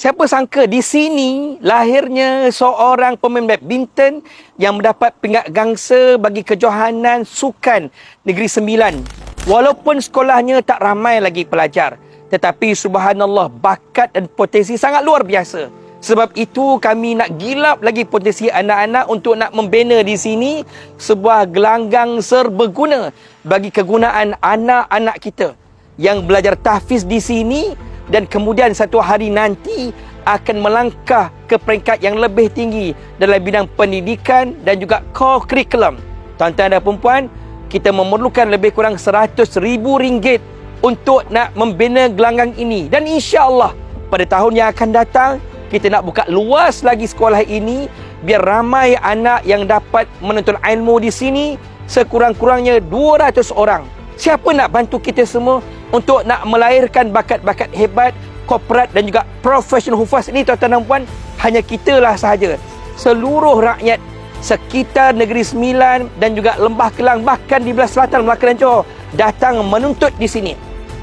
Siapa sangka di sini lahirnya seorang pemain badminton yang mendapat pingat gangsa bagi kejohanan sukan Negeri Sembilan. Walaupun sekolahnya tak ramai lagi pelajar, tetapi subhanallah bakat dan potensi sangat luar biasa. Sebab itu kami nak gilap lagi potensi anak-anak untuk nak membina di sini sebuah gelanggang serbaguna bagi kegunaan anak-anak kita yang belajar tahfiz di sini dan kemudian satu hari nanti akan melangkah ke peringkat yang lebih tinggi dalam bidang pendidikan dan juga core curriculum. Tuan-tuan dan puan-puan, kita memerlukan lebih kurang RM100,000 untuk nak membina gelanggang ini. Dan insya-Allah pada tahun yang akan datang kita nak buka luas lagi sekolah ini biar ramai anak yang dapat menuntut ilmu di sini, sekurang-kurangnya 200 orang. Siapa nak bantu kita semua untuk nak melahirkan bakat-bakat hebat, korporat dan juga profesional hufaz ini, tuan-tuan dan puan? Hanya kitalah sahaja. Seluruh rakyat sekitar Negeri Sembilan dan juga Lembah Kelang, bahkan di belah selatan Melaka dan Johor, datang menuntut di sini.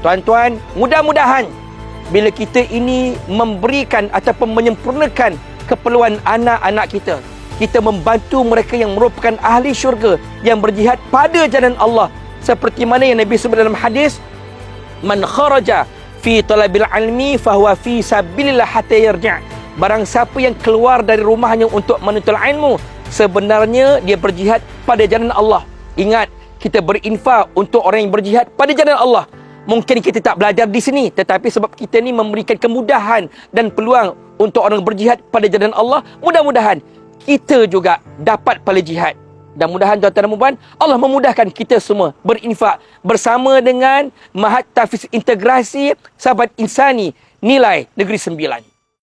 Tuan-tuan, mudah-mudahan bila kita ini memberikan ataupun menyempurnakan keperluan anak-anak kita, kita membantu mereka yang merupakan ahli syurga yang berjihad pada jalan Allah. Seperti mana yang Nabi sebut dalam hadis, man kharaja fi talabil ilmi fahuwa fi sabilillah hatta yarji'. Barang siapa yang keluar dari rumahnya untuk menuntut ilmu, sebenarnya dia berjihad pada jalan Allah. Ingat, kita berinfak untuk orang yang berjihad pada jalan Allah. Mungkin kita tak belajar di sini, tetapi sebab kita ni memberikan kemudahan dan peluang untuk orang berjihad pada jalan Allah, mudah-mudahan kita juga dapat pahala jihad. Dan mudahan tuan-tuan dan puan, Allah memudahkan kita semua berinfak bersama dengan Mahat Tahfiz Integrasi Sahabat Insani Nilai Negeri Sembilan.